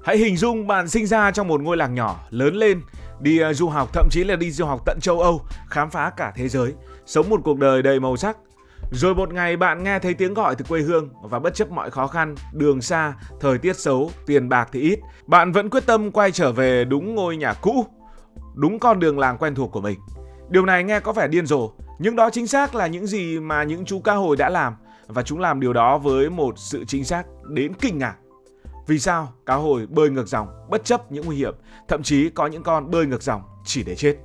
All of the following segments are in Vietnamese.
Hãy hình dung bạn sinh ra trong một ngôi làng nhỏ, lớn lên, đi du học, thậm chí là đi du học tận châu Âu, khám phá cả thế giới, sống một cuộc đời đầy màu sắc. Rồi một ngày bạn nghe thấy tiếng gọi từ quê hương và bất chấp mọi khó khăn, đường xa, thời tiết xấu, tiền bạc thì ít, bạn vẫn quyết tâm quay trở về đúng ngôi nhà cũ, đúng con đường làng quen thuộc của mình. Điều này nghe có vẻ điên rồ, nhưng đó chính xác là những gì mà những chú cá hồi đã làm, và chúng làm điều đó với một sự chính xác đến kinh ngạc. Vì sao cá hồi bơi ngược dòng bất chấp những nguy hiểm, thậm chí có những con bơi ngược dòng chỉ để chết?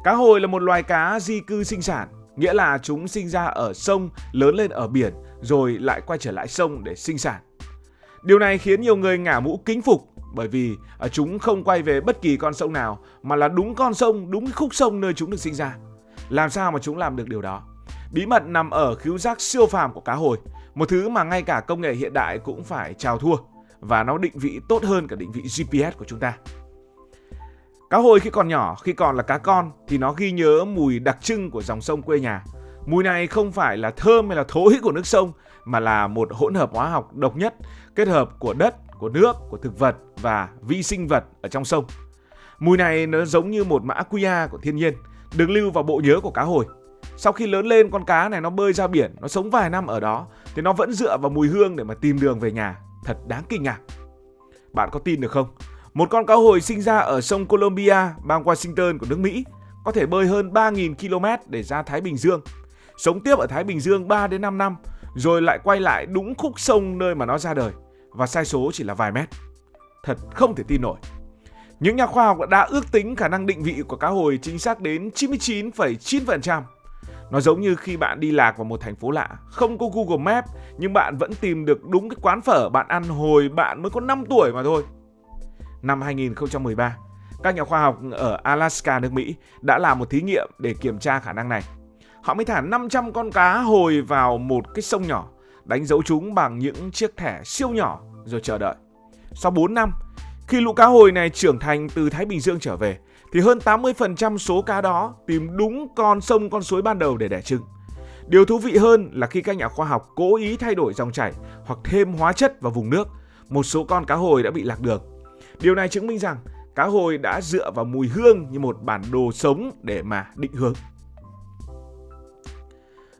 Cá hồi là một loài cá di cư sinh sản, nghĩa là chúng sinh ra ở sông, lớn lên ở biển, rồi lại quay trở lại sông để sinh sản. Điều này khiến nhiều người ngả mũ kính phục, bởi vì chúng không quay về bất kỳ con sông nào, mà là đúng con sông, đúng khúc sông nơi chúng được sinh ra. Làm sao mà chúng làm được điều đó? Bí mật nằm ở khứu giác siêu phàm của cá hồi, một thứ mà ngay cả công nghệ hiện đại cũng phải chào thua, và nó định vị tốt hơn cả định vị GPS của chúng ta. Cá hồi khi còn nhỏ, khi còn là cá con thì nó ghi nhớ mùi đặc trưng của dòng sông quê nhà. Mùi này không phải là thơm hay là thối của nước sông, mà là một hỗn hợp hóa học độc nhất, kết hợp của đất, của nước, của thực vật và vi sinh vật ở trong sông. Mùi này nó giống như một mã QR của thiên nhiên, được lưu vào bộ nhớ của cá hồi. Sau khi lớn lên, con cá này nó bơi ra biển, nó sống vài năm ở đó, thì nó vẫn dựa vào mùi hương để mà tìm đường về nhà. Thật đáng kinh ngạc. Bạn có tin được không? Một con cá hồi sinh ra ở sông Columbia, bang Washington của nước Mỹ, có thể bơi hơn 3.000 km để ra Thái Bình Dương, sống tiếp ở Thái Bình Dương 3 đến 5 năm, rồi lại quay lại đúng khúc sông nơi mà nó ra đời, và sai số chỉ là vài mét. Thật không thể tin nổi. Những nhà khoa học đã ước tính khả năng định vị của cá hồi chính xác đến 99,9%. Nó giống như khi bạn đi lạc vào một thành phố lạ, không có Google Maps, nhưng bạn vẫn tìm được đúng cái quán phở bạn ăn hồi bạn mới có 5 tuổi mà thôi. Năm 2013, các nhà khoa học ở Alaska, nước Mỹ đã làm một thí nghiệm để kiểm tra khả năng này. Họ mới thả 500 con cá hồi vào một cái sông nhỏ, đánh dấu chúng bằng những chiếc thẻ siêu nhỏ rồi chờ đợi. Sau 4 năm, khi lũ cá hồi này trưởng thành từ Thái Bình Dương trở về, thì hơn 80% số cá đó tìm đúng con sông, con suối ban đầu để đẻ trứng. Điều thú vị hơn là khi các nhà khoa học cố ý thay đổi dòng chảy hoặc thêm hóa chất vào vùng nước, một số con cá hồi đã bị lạc đường. Điều này chứng minh rằng cá hồi đã dựa vào mùi hương như một bản đồ sống để mà định hướng.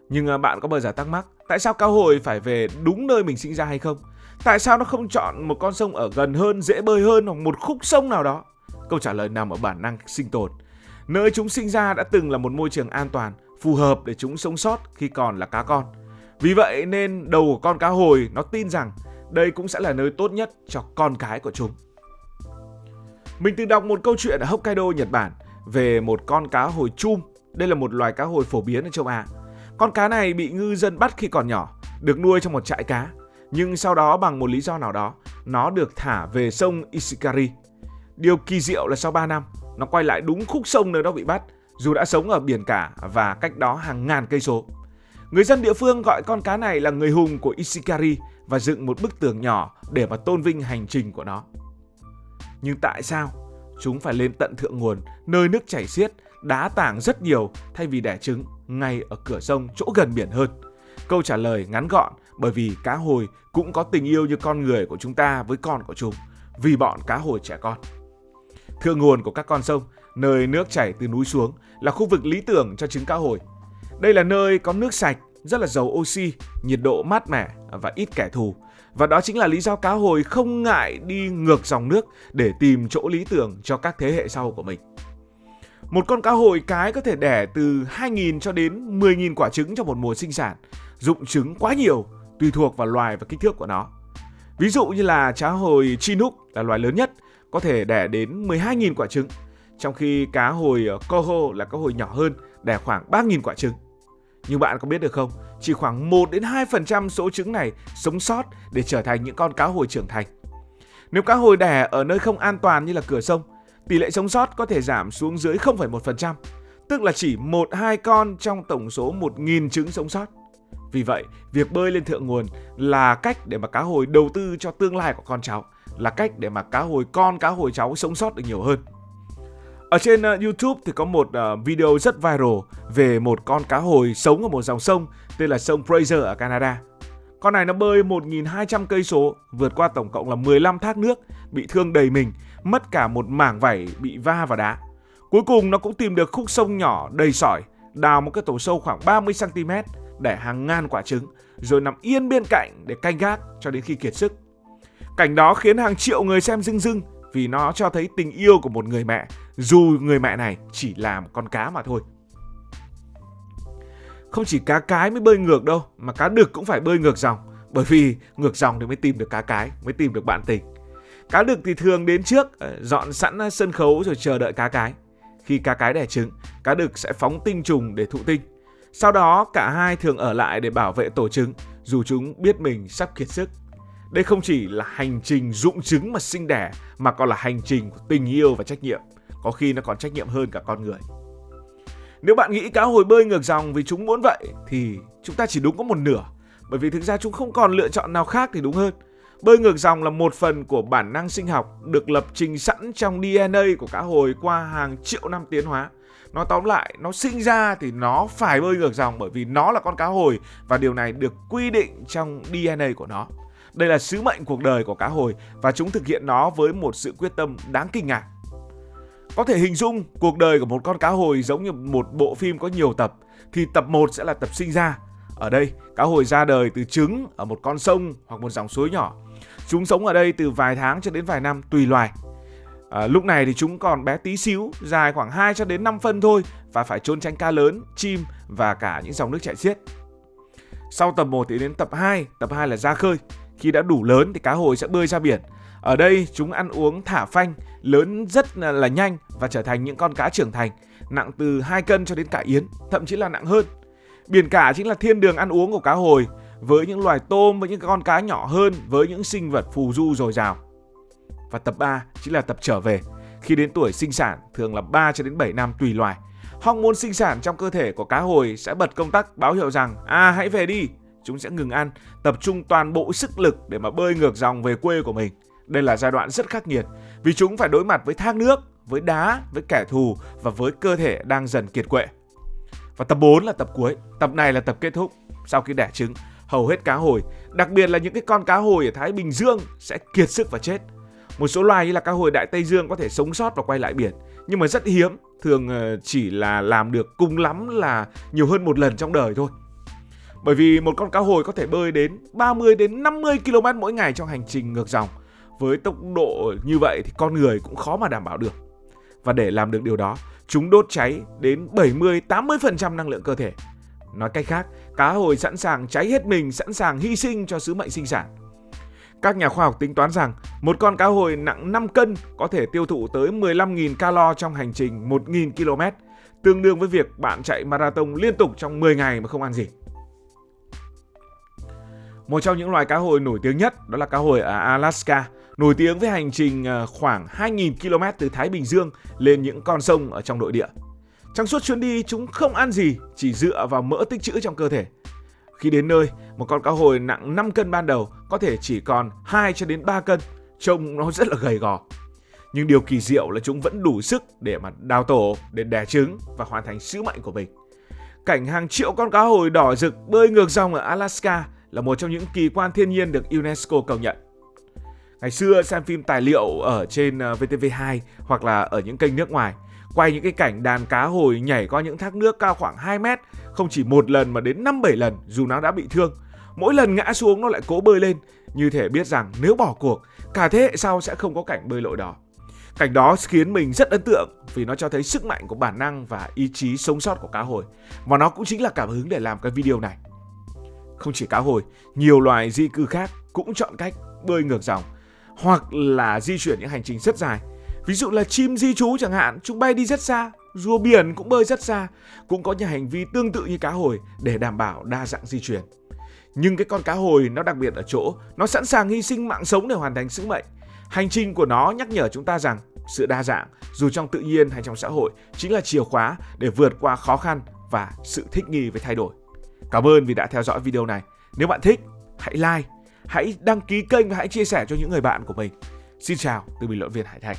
Nhưng bạn có bao giờ thắc mắc tại sao cá hồi phải về đúng nơi mình sinh ra hay không? Tại sao nó không chọn một con sông ở gần hơn, dễ bơi hơn, hoặc một khúc sông nào đó? Câu trả lời nằm ở bản năng sinh tồn. Nơi chúng sinh ra đã từng là một môi trường an toàn, phù hợp để chúng sống sót khi còn là cá con. Vì vậy nên đầu của con cá hồi nó tin rằng đây cũng sẽ là nơi tốt nhất cho con cái của chúng. Mình từng đọc một câu chuyện ở Hokkaido, Nhật Bản về một con cá hồi chum. Đây là một loài cá hồi phổ biến ở châu Á. Con cá này bị ngư dân bắt khi còn nhỏ, được nuôi trong một trại cá. Nhưng sau đó bằng một lý do nào đó, nó được thả về sông Ishikari. Điều kỳ diệu là sau 3 năm, nó quay lại đúng khúc sông nơi nó bị bắt, dù đã sống ở biển cả và cách đó hàng ngàn cây số. Người dân địa phương gọi con cá này là người hùng của Ishikari và dựng một bức tường nhỏ để mà tôn vinh hành trình của nó. Nhưng tại sao chúng phải lên tận thượng nguồn, nơi nước chảy xiết, đá tảng rất nhiều, thay vì đẻ trứng ngay ở cửa sông chỗ gần biển hơn? Câu trả lời ngắn gọn, bởi vì cá hồi cũng có tình yêu như con người của chúng ta với con của chúng, vì bọn cá hồi trẻ con. Thượng nguồn của các con sông, nơi nước chảy từ núi xuống, là khu vực lý tưởng cho trứng cá hồi. Đây là nơi có nước sạch, rất là giàu oxy, nhiệt độ mát mẻ và ít kẻ thù. Và đó chính là lý do cá hồi không ngại đi ngược dòng nước để tìm chỗ lý tưởng cho các thế hệ sau của mình. Một con cá hồi cái có thể đẻ từ 2.000 cho đến 10.000 quả trứng trong một mùa sinh sản, dụng trứng quá nhiều tùy thuộc vào loài và kích thước của nó. Ví dụ như là cá hồi Chinook là loài lớn nhất, có thể đẻ đến 12.000 quả trứng, trong khi cá hồi Coho là cá hồi nhỏ hơn, đẻ khoảng 3.000 quả trứng. Nhưng bạn có biết được không, chỉ khoảng 1 đến 2% số trứng này sống sót để trở thành những con cá hồi trưởng thành. Nếu cá hồi đẻ ở nơi không an toàn như là cửa sông, tỷ lệ sống sót có thể giảm xuống dưới 0,1%, tức là chỉ 1-2 con trong tổng số 1.000 trứng sống sót. Vì vậy, việc bơi lên thượng nguồn là cách để mà cá hồi đầu tư cho tương lai của con cháu, là cách để mà cá hồi con, cá hồi cháu sống sót được nhiều hơn. Ở trên YouTube thì có một video rất viral về một con cá hồi sống ở một dòng sông tên là sông Fraser ở Canada. Con này nó bơi 1.200 cây số, vượt qua tổng cộng là 15 thác nước, bị thương đầy mình, mất cả một mảng vảy bị va vào đá. Cuối cùng nó cũng tìm được khúc sông nhỏ đầy sỏi, đào một cái tổ sâu khoảng 30 cm để hàng ngàn quả trứng, rồi nằm yên bên cạnh để canh gác cho đến khi kiệt sức. Cảnh đó khiến hàng triệu người xem rưng rưng vì nó cho thấy tình yêu của một người mẹ, dù người mẹ này chỉ là một con cá mà thôi. Không chỉ cá cái mới bơi ngược đâu, mà cá đực cũng phải bơi ngược dòng, bởi vì ngược dòng thì mới tìm được cá cái, mới tìm được bạn tình. Cá đực thì thường đến trước, dọn sẵn sân khấu rồi chờ đợi cá cái. Khi cá cái đẻ trứng, cá đực sẽ phóng tinh trùng để thụ tinh. Sau đó cả hai thường ở lại để bảo vệ tổ trứng, dù chúng biết mình sắp kiệt sức. Đây không chỉ là hành trình rụng trứng mà sinh đẻ, mà còn là hành trình của tình yêu và trách nhiệm. Có khi nó còn trách nhiệm hơn cả con người. Nếu bạn nghĩ cá hồi bơi ngược dòng vì chúng muốn vậy thì chúng ta chỉ đúng có một nửa, bởi vì thực ra chúng không còn lựa chọn nào khác thì đúng hơn. Bơi ngược dòng là một phần của bản năng sinh học được lập trình sẵn trong DNA của cá hồi qua hàng triệu năm tiến hóa. Nói tóm lại, nó sinh ra thì nó phải bơi ngược dòng bởi vì nó là con cá hồi và điều này được quy định trong DNA của nó. Đây là sứ mệnh cuộc đời của cá hồi và chúng thực hiện nó với một sự quyết tâm đáng kinh ngạc. Có thể hình dung cuộc đời của một con cá hồi giống như một bộ phim có nhiều tập, thì tập 1 sẽ là tập sinh ra. Ở đây, cá hồi ra đời từ trứng ở một con sông hoặc một dòng suối nhỏ. Chúng sống ở đây từ vài tháng cho đến vài năm tùy loài. Lúc này thì chúng còn bé tí xíu, dài khoảng 2 cho đến 5 phân thôi và phải trốn tránh cá lớn, chim và cả những dòng nước chảy xiết. Sau tập 1 thì đến tập 2 là ra khơi. Khi đã đủ lớn thì cá hồi sẽ bơi ra biển. Ở đây chúng ăn uống thả phanh, lớn rất là nhanh và trở thành những con cá trưởng thành, nặng từ 2 cân cho đến cả yến, thậm chí là nặng hơn. Biển cả chính là thiên đường ăn uống của cá hồi, với những loài tôm, với những con cá nhỏ hơn, với những sinh vật phù du dồi dào. Và tập 3 chính là tập trở về. Khi đến tuổi sinh sản, thường là 3 cho đến 7 năm tùy loài. Hormone sinh sản trong cơ thể của cá hồi sẽ bật công tắc báo hiệu rằng hãy về đi. Chúng sẽ ngừng ăn, tập trung toàn bộ sức lực để mà bơi ngược dòng về quê của mình. Đây là giai đoạn rất khắc nghiệt vì chúng phải đối mặt với thác nước, với đá, với kẻ thù và với cơ thể đang dần kiệt quệ. Và tập 4 là tập cuối. Tập này là tập kết thúc. Sau khi đẻ trứng, hầu hết cá hồi, đặc biệt là những cái con cá hồi ở Thái Bình Dương sẽ kiệt sức và chết. Một số loài như là cá hồi Đại Tây Dương có thể sống sót và quay lại biển, nhưng mà rất hiếm, thường chỉ là làm được cùng lắm là nhiều hơn một lần trong đời thôi. Bởi vì một con cá hồi có thể bơi đến 30 đến 50 km mỗi ngày trong hành trình ngược dòng. Với tốc độ như vậy thì con người cũng khó mà đảm bảo được. Và để làm được điều đó, chúng đốt cháy đến 70-80% năng lượng cơ thể. Nói cách khác, cá hồi sẵn sàng cháy hết mình, sẵn sàng hy sinh cho sứ mệnh sinh sản. Các nhà khoa học tính toán rằng một con cá hồi nặng 5 cân có thể tiêu thụ tới 15.000 calo trong hành trình 1.000 km, tương đương với việc bạn chạy marathon liên tục trong 10 ngày mà không ăn gì. Một trong những loài cá hồi nổi tiếng nhất đó là cá hồi ở Alaska, nổi tiếng với hành trình khoảng 2.000 km từ Thái Bình Dương lên những con sông ở trong nội địa. Trong suốt chuyến đi, chúng không ăn gì, chỉ dựa vào mỡ tích trữ trong cơ thể. Khi đến nơi, một con cá hồi nặng 5 cân ban đầu có thể chỉ còn 2 cho đến 3 cân, trông nó rất là gầy gò. Nhưng điều kỳ diệu là chúng vẫn đủ sức để mà đào tổ, để đẻ trứng và hoàn thành sứ mệnh của mình. Cảnh hàng triệu con cá hồi đỏ rực bơi ngược dòng ở Alaska là một trong những kỳ quan thiên nhiên được UNESCO công nhận. Ngày xưa xem phim tài liệu ở trên VTV2 hoặc là ở những kênh nước ngoài, quay những cái cảnh đàn cá hồi nhảy qua những thác nước cao khoảng 2 mét, không chỉ một lần mà đến 5-7 lần dù nó đã bị thương. Mỗi lần ngã xuống nó lại cố bơi lên, như thể biết rằng nếu bỏ cuộc, cả thế hệ sau sẽ không có cảnh bơi lội đó. Cảnh đó khiến mình rất ấn tượng vì nó cho thấy sức mạnh của bản năng và ý chí sống sót của cá hồi. Và nó cũng chính là cảm hứng để làm cái video này. Không chỉ cá hồi, nhiều loài di cư khác cũng chọn cách bơi ngược dòng hoặc là di chuyển những hành trình rất dài. Ví dụ là chim di trú chẳng hạn, chúng bay đi rất xa, rùa biển cũng bơi rất xa, cũng có những hành vi tương tự như cá hồi để đảm bảo đa dạng di chuyển. Nhưng cái con cá hồi nó đặc biệt ở chỗ, nó sẵn sàng hy sinh mạng sống để hoàn thành sứ mệnh. Hành trình của nó nhắc nhở chúng ta rằng sự đa dạng, dù trong tự nhiên hay trong xã hội, chính là chìa khóa để vượt qua khó khăn và sự thích nghi với thay đổi. Cảm ơn vì đã theo dõi video này. Nếu bạn thích, hãy like, hãy đăng ký kênh và hãy chia sẻ cho những người bạn của mình. Xin chào từ bình luận viên Hải Thành.